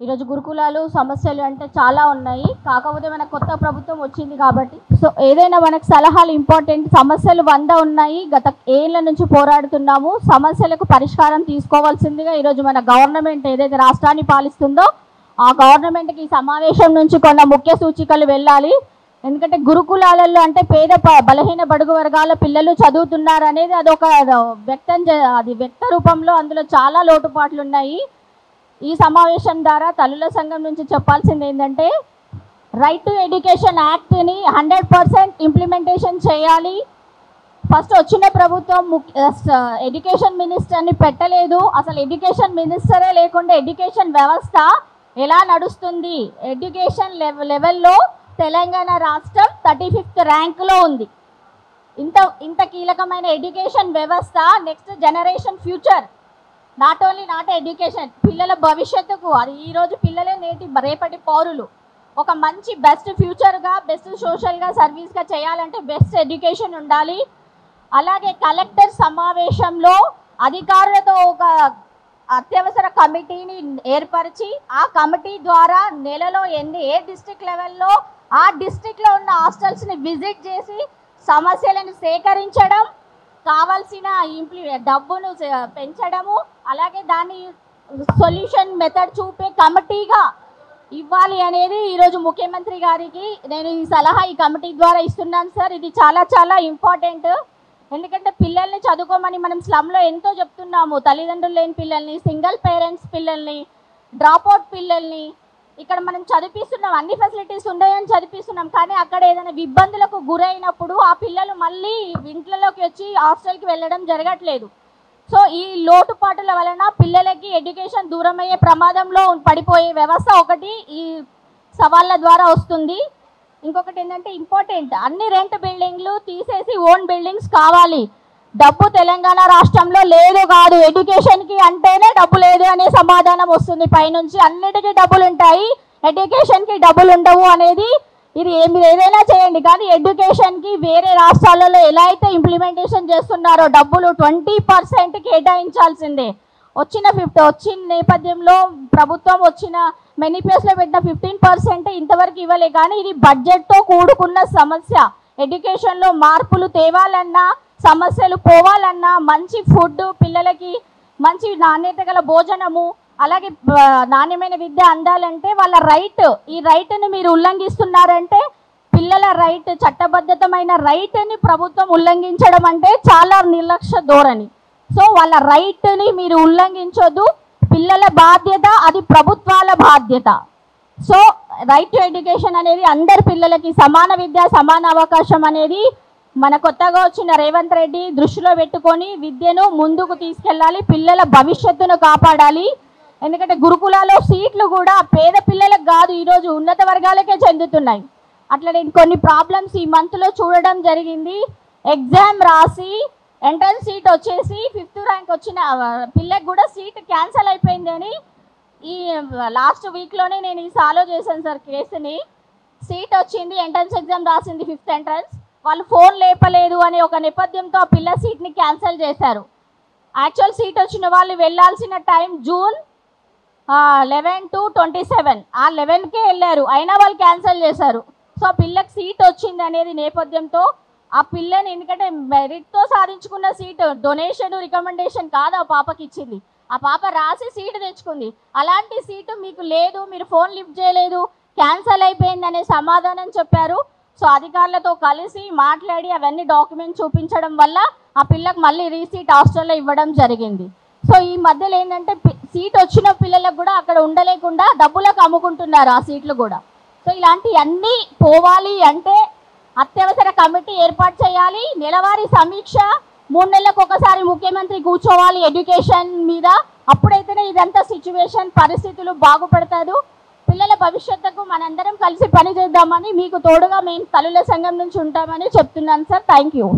ఈరోజు గురుకులాలు సమస్యలు అంటే చాలా ఉన్నాయి. కాకపోతే మన కొత్త ప్రభుత్వం వచ్చింది కాబట్టి సో ఏదైనా మనకు సలహాలు ఇంపార్టెంట్. సమస్యలు 100 ఉన్నాయి. గత ఏళ్ల నుంచి పోరాడుతున్నాము. సమస్యలకు పరిష్కారం తీసుకోవాల్సిందిగా ఈరోజు మన గవర్నమెంట్ ఏదైతే రాష్ట్రాన్ని పాలిస్తుందో ఆ గవర్నమెంట్కి ఈ సమావేశం నుంచి కొన్ని ముఖ్య సూచికలు వెళ్ళాలి. ఎందుకంటే గురుకులాలలో అంటే పేద బలహీన బడుగు వర్గాల పిల్లలు చదువుతున్నారు అనేది అదొక వ్యక్త రూపంలో అందులో చాలా లోటుపాట్లు ఉన్నాయి. ఈ సమావేశం ద్వారా తల్లుల సంఘం నుంచి చెప్పాల్సింది ఏంటంటే రైట్ టు ఎడ్యుకేషన్ యాక్ట్ని 100% ఇంప్లిమెంటేషన్ చేయాలి. ఫస్ట్ వచ్చిన ప్రభుత్వం ఎడ్యుకేషన్ మినిస్టర్ని పెట్టలేదు. అసలు ఎడ్యుకేషన్ మినిస్టరే లేకుండా ఎడ్యుకేషన్ వ్యవస్థ ఎలా నడుస్తుంది? ఎడ్యుకేషన్ లెవెల్లో తెలంగాణ రాష్ట్రం 35th ర్యాంకులో ఉంది. ఇంత కీలకమైన ఎడ్యుకేషన్ వ్యవస్థ next generation future, not education, పిల్లల భవిష్యత్తుకు అది ఈరోజు పిల్లలే రేపటి పౌరులు. ఒక మంచి బెస్ట్ ఫ్యూచర్గా బెస్ట్ సోషల్గా సర్వీస్గా చేయాలంటే బెస్ట్ ఎడ్యుకేషన్ ఉండాలి. అలాగే కలెక్టర్ సమావేశంలో అధికారులతో ఒక అత్యవసర కమిటీని ఏర్పరిచి ఆ కమిటీ ద్వారా నెలలో ఏ డిస్ట్రిక్ట్ లెవెల్లో ఆ డిస్ట్రిక్ట్లో ఉన్న హాస్టల్స్ని విజిట్ చేసి సమస్యలను సేకరించడం, కావాల్సిన డబ్బును పెంచడము, అలాగే దాన్ని సొల్యూషన్ మెథడ్ చూపే కమిటీగా ఇవ్వాలి అనేది ఈరోజు ముఖ్యమంత్రి గారికి నేను ఈ సలహా ఈ కమిటీ ద్వారా ఇస్తున్నాను సార్. ఇది చాలా చాలా ఇంపార్టెంట్. ఎందుకంటే పిల్లల్ని చదువుకోమని మనం స్లమ్లో ఎంతో చెప్తున్నాము. తల్లిదండ్రులు లేని పిల్లల్ని, సింగిల్ పేరెంట్స్ పిల్లల్ని, డ్రాప్అవుట్ పిల్లల్ని ఇక్కడ మనం చదివిస్తున్నాం. అన్ని ఫెసిలిటీస్ ఉన్నాయని చదివిస్తున్నాం. కానీ అక్కడ ఏదైనా ఇబ్బందులకు గురైనప్పుడు ఆ పిల్లలు మళ్ళీ ఇంట్లోకి వచ్చి హాస్టల్కి వెళ్ళడం జరగట్లేదు. సో ఈ లోటుపాటుల వలన పిల్లలకి ఎడ్యుకేషన్ దూరమయ్యే ప్రమాదంలో పడిపోయే వ్యవస్థ ఒకటి ఈ సవాళ్ళ ద్వారా వస్తుంది. ఇంకొకటి ఏంటంటే ఇంపార్టెంట్, అన్ని రెంట్ బిల్డింగ్లు తీసేసి ఓన్ బిల్డింగ్స్ కావాలి. డబ్బు తెలంగాణ రాష్ట్రంలో లేదు కాదు, ఎడ్యుకేషన్కి అంటేనే డబ్బు లేదు అనే సమాధానం వస్తుంది పైనుంచి. అన్నిటికీ డబ్బులు ఉంటాయి, ఎడ్యుకేషన్కి డబ్బులు ఉండవు అనేది ఇది మీరు ఏదైనా చేయండి కానీ ఎడ్యుకేషన్కి వేరే రాష్ట్రాలలో ఎలా అయితే ఇంప్లిమెంటేషన్ చేస్తున్నారో డబ్బులు 20% కేటాయించాల్సిందే. వచ్చిన నేపథ్యంలో ప్రభుత్వం వచ్చిన మేనిఫెస్టోలో పెట్టిన 15% ఇంతవరకు ఇవ్వలే. కానీ ఇది బడ్జెట్తో కూడుకున్న సమస్య. ఎడ్యుకేషన్లో మార్పులు తేవాలన్నా, సమస్యలు పోవాలన్నా, మంచి ఫుడ్, పిల్లలకి మంచి నాణ్యత గల భోజనము, అలాగే నాణ్యమైన విద్య అందాలంటే వాళ్ళ రైట్, ఈ రైట్ని మీరు ఉల్లంఘిస్తున్నారంటే పిల్లల రైట్, చట్టబద్ధతమైన రైట్ని ప్రభుత్వం ఉల్లంఘించడం అంటే చాలా నిర్లక్ష్య ధోరణి. సో వాళ్ళ రైట్ని మీరు ఉల్లంఘించొద్దు. పిల్లల బాధ్యత, అది ప్రభుత్వాల బాధ్యత. సో రైట్ టు ఎడ్యుకేషన్ అనేది అందరి పిల్లలకి సమాన విద్య, సమాన అవకాశం అనేది మన కొత్తగా వచ్చిన రేవంత్ రెడ్డి దృష్టిలో పెట్టుకొని విద్యను ముందుకు తీసుకెళ్ళాలి. పిల్లల భవిష్యత్తును కాపాడాలి. ఎందుకంటే గురుకులాలో సీట్లు కూడా పేద పిల్లలకు కాదు, ఈరోజు ఉన్నత వర్గాలకే చెందుతున్నాయి. అట్లా నేను కొన్ని ప్రాబ్లమ్స్ ఈ మంత్లో చూడడం జరిగింది. ఎగ్జామ్ రాసి ఎంట్రన్స్ సీట్ వచ్చేసి 5th ర్యాంక్ వచ్చిన పిల్లకి కూడా సీట్ క్యాన్సిల్ అయిపోయింది అని ఈ లాస్ట్ వీక్లోనే నేను ఈ సాల్వ్ చేశాను సార్ కేసుని. సీట్ వచ్చింది, ఎంట్రన్స్ ఎగ్జామ్ రాసింది 5th ఎంట్రన్స్, వాళ్ళు ఫోన్ లేపలేదు అనే ఒక నేపథ్యంతో ఆ పిల్ల సీట్ని క్యాన్సిల్ చేశారు. యాక్చువల్ సీట్ వచ్చిన వాళ్ళు వెళ్ళాల్సిన టైం జూన్ 11 to 27, ఆ 11కే వెళ్ళారు, అయినా వాళ్ళు క్యాన్సిల్ చేశారు. సో పిల్లకి సీట్ వచ్చింది అనేది నేపథ్యంతో ఆ పిల్లని, ఎందుకంటే మెరిట్తో సాధించుకున్న సీటు, డొనేషన్ రికమెండేషన్ కాదు ఆ పాపకి ఇచ్చింది, ఆ పాప రాసి సీటు తెచ్చుకుంది. అలాంటి సీటు మీకు లేదు, మీరు ఫోన్ లిఫ్ట్ చేయలేదు, క్యాన్సిల్ అయిపోయింది అనే సమాధానం చెప్పారు. సో అధికారులతో కలిసి మాట్లాడి అవన్నీ డాక్యుమెంట్స్ చూపించడం వల్ల ఆ పిల్లకు మళ్ళీ రీసీట్ హాస్టల్లో ఇవ్వడం జరిగింది. సో ఈ మధ్యలో ఏంటంటే సీట్ వచ్చిన పిల్లలకు కూడా అక్కడ ఉండలేకుండా డబ్బులకు అమ్ముకుంటున్నారు ఆ సీట్లు కూడా. సో ఇలాంటివన్నీ పోవాలి అంటే అత్యవసర కమిటీ ఏర్పాటు చేయాలి. నెలవారీ సమీక్ష 3 నెలలకు ఒకసారి ముఖ్యమంత్రి కూర్చోవాలి ఎడ్యుకేషన్ మీద. అప్పుడైతేనే ఇదంతా సిచ్యువేషన్ పరిస్థితులు బాగుపడతారు. పిల్లల భవిష్యత్తుకు మనందరం కలిసి పని చేద్దామని, మీకు తోడుగా మేము తల్లుల సంఘం నుంచి ఉంటామని చెప్తున్నాను సార్. Thank you.